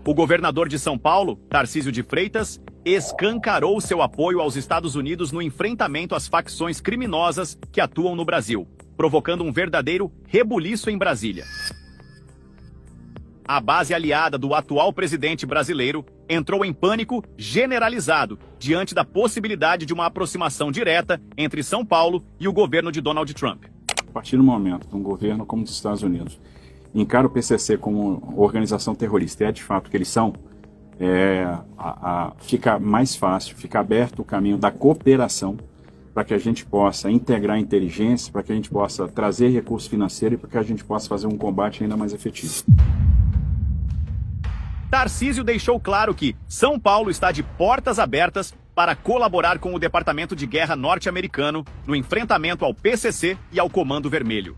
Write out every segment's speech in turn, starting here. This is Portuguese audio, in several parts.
O governador de São Paulo, Tarcísio de Freitas, escancarou seu apoio aos Estados Unidos no enfrentamento às facções criminosas que atuam no Brasil, provocando um verdadeiro rebuliço em Brasília. A base aliada do atual presidente brasileiro entrou em pânico generalizado diante da possibilidade de uma aproximação direta entre São Paulo e o governo de Donald Trump. A partir do momento que um governo como os Estados Unidos encara o PCC como organização terrorista, e é de fato que eles são, fica mais fácil, fica aberto o caminho da cooperação para que a gente possa integrar inteligência, para que a gente possa trazer recurso financeiro e para que a gente possa fazer um combate ainda mais efetivo. Tarcísio deixou claro que São Paulo está de portas abertas para colaborar com o Departamento de Guerra norte-americano no enfrentamento ao PCC e ao Comando Vermelho.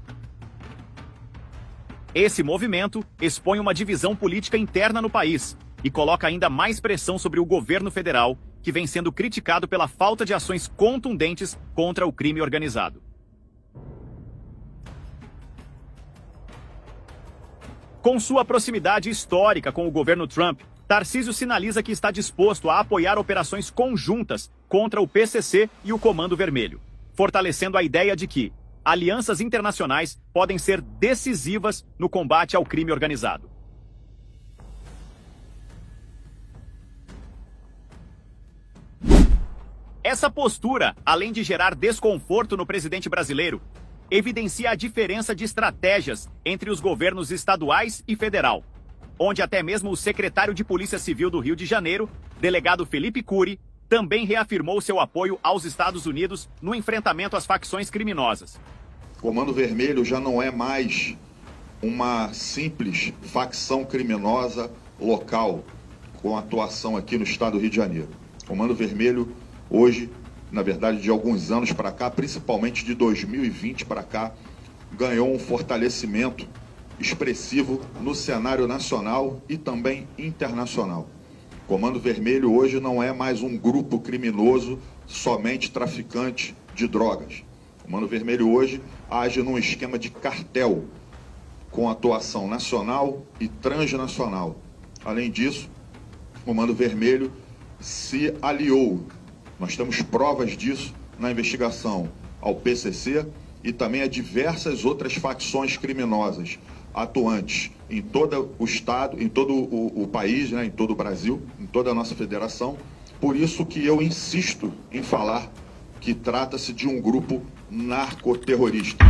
Esse movimento expõe uma divisão política interna no país e coloca ainda mais pressão sobre o governo federal, que vem sendo criticado pela falta de ações contundentes contra o crime organizado. Com sua proximidade histórica com o governo Trump, Tarcísio sinaliza que está disposto a apoiar operações conjuntas contra o PCC e o Comando Vermelho, fortalecendo a ideia de que alianças internacionais podem ser decisivas no combate ao crime organizado. Essa postura, além de gerar desconforto no presidente brasileiro, evidencia a diferença de estratégias entre os governos estaduais e federal, onde até mesmo o secretário de Polícia Civil do Rio de Janeiro, delegado Felipe Cury, também reafirmou seu apoio aos Estados Unidos no enfrentamento às facções criminosas. O Comando Vermelho já não é mais uma simples facção criminosa local com atuação aqui no estado do Rio de Janeiro. O Comando Vermelho hoje, na verdade de alguns anos para cá, principalmente de 2020 para cá, ganhou um fortalecimento expressivo no cenário nacional e também internacional. O Comando Vermelho hoje não é mais um grupo criminoso somente traficante de drogas. O Comando Vermelho hoje age num esquema de cartel, com atuação nacional e transnacional. Além disso, o Comando Vermelho se aliou. Nós temos provas disso na investigação ao PCC e também a diversas outras facções criminosas atuantes em todo o estado, em todo o país, né, em todo o Brasil, em toda a nossa federação. Por isso que eu insisto em falar que trata-se de um grupo narcoterrorista.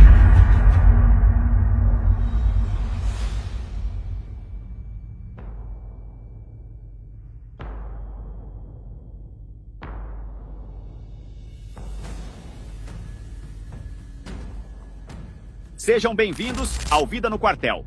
Sejam bem-vindos ao Vida no Quartel.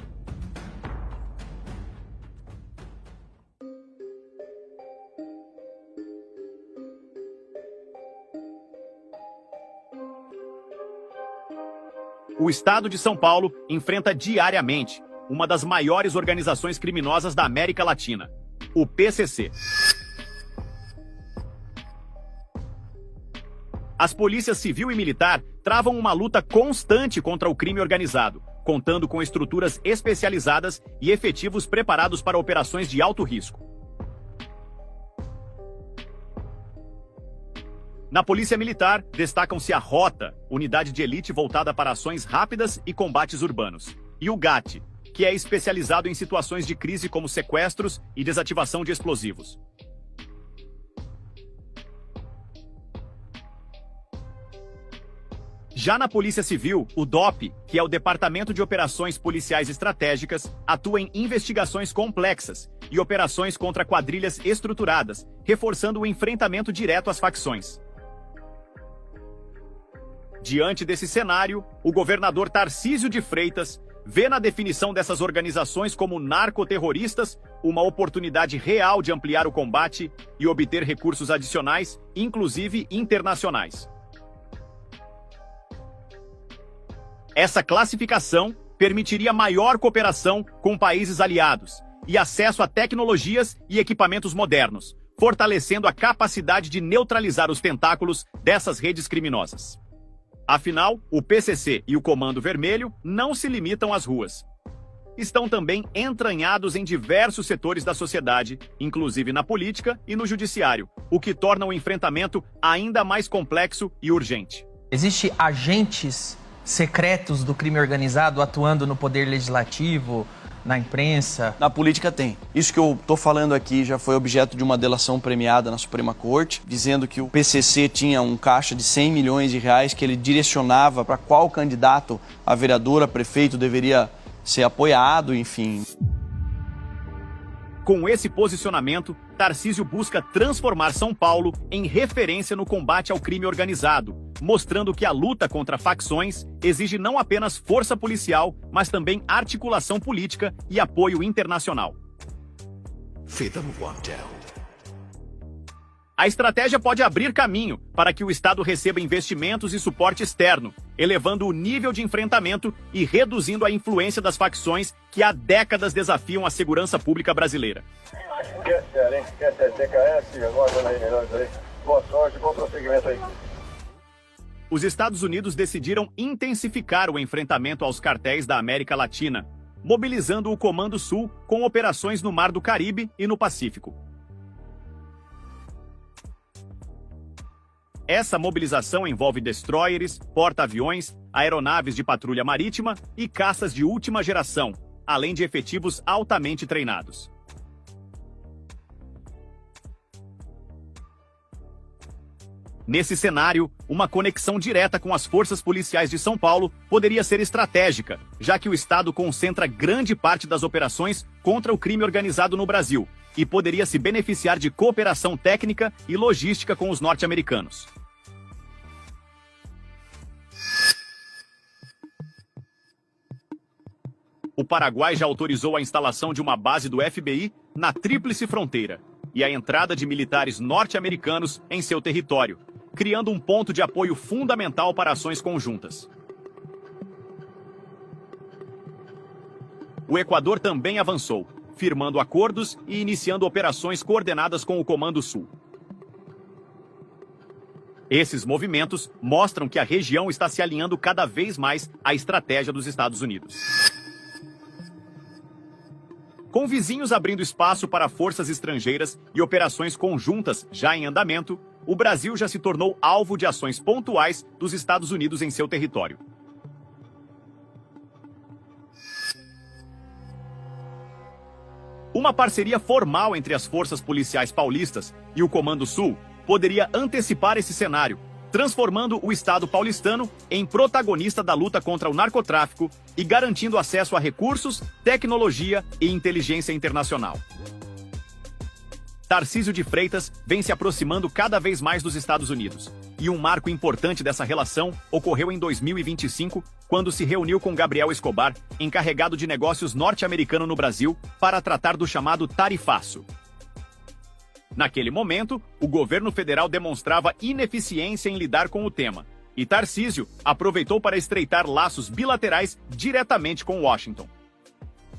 O estado de São Paulo enfrenta diariamente uma das maiores organizações criminosas da América Latina, o PCC. As polícias civil e militar travam uma luta constante contra o crime organizado, contando com estruturas especializadas e efetivos preparados para operações de alto risco. Na Polícia Militar, destacam-se a Rota, unidade de elite voltada para ações rápidas e combates urbanos, e o GAT, que é especializado em situações de crise como sequestros e desativação de explosivos. Já na Polícia Civil, o DOP, que é o Departamento de Operações Policiais Estratégicas, atua em investigações complexas e operações contra quadrilhas estruturadas, reforçando o enfrentamento direto às facções. Diante desse cenário, o governador Tarcísio de Freitas vê na definição dessas organizações como narcoterroristas uma oportunidade real de ampliar o combate e obter recursos adicionais, inclusive internacionais. Essa classificação permitiria maior cooperação com países aliados e acesso a tecnologias e equipamentos modernos, fortalecendo a capacidade de neutralizar os tentáculos dessas redes criminosas. Afinal, o PCC e o Comando Vermelho não se limitam às ruas. estão também entranhados em diversos setores da sociedade, inclusive na política e no judiciário, o que torna o enfrentamento ainda mais complexo e urgente. Existem agentes secretos do crime organizado atuando no poder legislativo, na imprensa? Na política tem. Isso que eu estou falando aqui já foi objeto de uma delação premiada na Suprema Corte, dizendo que o PCC tinha um caixa de 100 milhões de reais que ele direcionava para qual candidato a vereador, a prefeito deveria ser apoiado, enfim. Com esse posicionamento, Tarcísio busca transformar São Paulo em referência no combate ao crime organizado, mostrando que a luta contra facções exige não apenas força policial, mas também articulação política e apoio internacional. A estratégia pode abrir caminho para que o Estado receba investimentos e suporte externo, elevando o nível de enfrentamento e reduzindo a influência das facções que há décadas desafiam a segurança pública brasileira. Quer sério, hein? Quer sério, TKS, agora aí, melhores aí. Boa sorte, bom prosseguimento aí. Os Estados Unidos decidiram intensificar o enfrentamento aos cartéis da América Latina, mobilizando o Comando Sul com operações no Mar do Caribe e no Pacífico. Essa mobilização envolve destroyers, porta-aviões, aeronaves de patrulha marítima e caças de última geração, além de efetivos altamente treinados. Nesse cenário, uma conexão direta com as forças policiais de São Paulo poderia ser estratégica, já que o Estado concentra grande parte das operações contra o crime organizado no Brasil e poderia se beneficiar de cooperação técnica e logística com os norte-americanos. O Paraguai já autorizou a instalação de uma base do FBI na Tríplice Fronteira e a entrada de militares norte-americanos em seu território, criando um ponto de apoio fundamental para ações conjuntas. O Equador também avançou, firmando acordos e iniciando operações coordenadas com o Comando Sul. Esses movimentos mostram que a região está se alinhando cada vez mais à estratégia dos Estados Unidos. Com vizinhos abrindo espaço para forças estrangeiras e operações conjuntas já em andamento, o Brasil já se tornou alvo de ações pontuais dos Estados Unidos em seu território. Uma parceria formal entre as forças policiais paulistas e o Comando Sul poderia antecipar esse cenário, transformando o Estado paulistano em protagonista da luta contra o narcotráfico e garantindo acesso a recursos, tecnologia e inteligência internacional. Tarcísio de Freitas vem se aproximando cada vez mais dos Estados Unidos, e um marco importante dessa relação ocorreu em 2025, quando se reuniu com Gabriel Escobar, encarregado de negócios norte-americano no Brasil, para tratar do chamado tarifaço. Naquele momento, o governo federal demonstrava ineficiência em lidar com o tema, e Tarcísio aproveitou para estreitar laços bilaterais diretamente com Washington.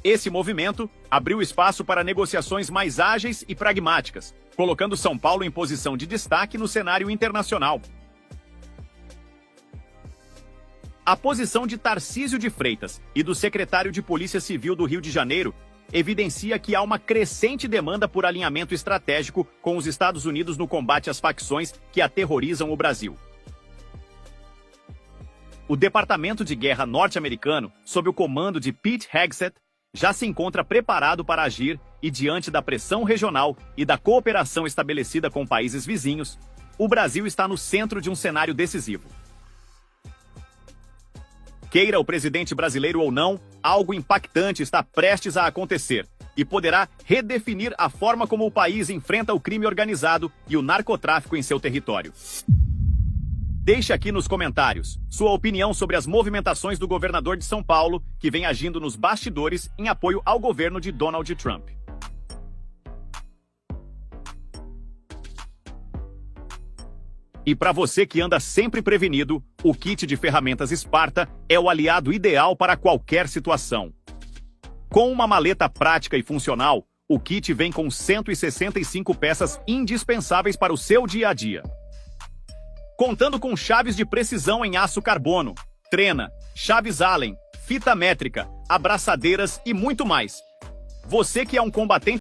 Esse movimento abriu espaço para negociações mais ágeis e pragmáticas, colocando São Paulo em posição de destaque no cenário internacional. A posição de Tarcísio de Freitas e do secretário de Polícia Civil do Rio de Janeiro evidencia que há uma crescente demanda por alinhamento estratégico com os Estados Unidos no combate às facções que aterrorizam o Brasil. O Departamento de Guerra norte-americano, sob o comando de Pete Hegseth, já se encontra preparado para agir e, diante da pressão regional e da cooperação estabelecida com países vizinhos, o Brasil está no centro de um cenário decisivo. Queira o presidente brasileiro ou não, algo impactante está prestes a acontecer e poderá redefinir a forma como o país enfrenta o crime organizado e o narcotráfico em seu território. Deixe aqui nos comentários sua opinião sobre as movimentações do governador de São Paulo, que vem agindo nos bastidores em apoio ao governo de Donald Trump. E para você que anda sempre prevenido, o kit de ferramentas Sparta é o aliado ideal para qualquer situação. Com uma maleta prática e funcional, o kit vem com 165 peças indispensáveis para o seu dia a dia. Contando com chaves de precisão em aço carbono, trena, chaves Allen, fita métrica, abraçadeiras e muito mais. Você que é um combatente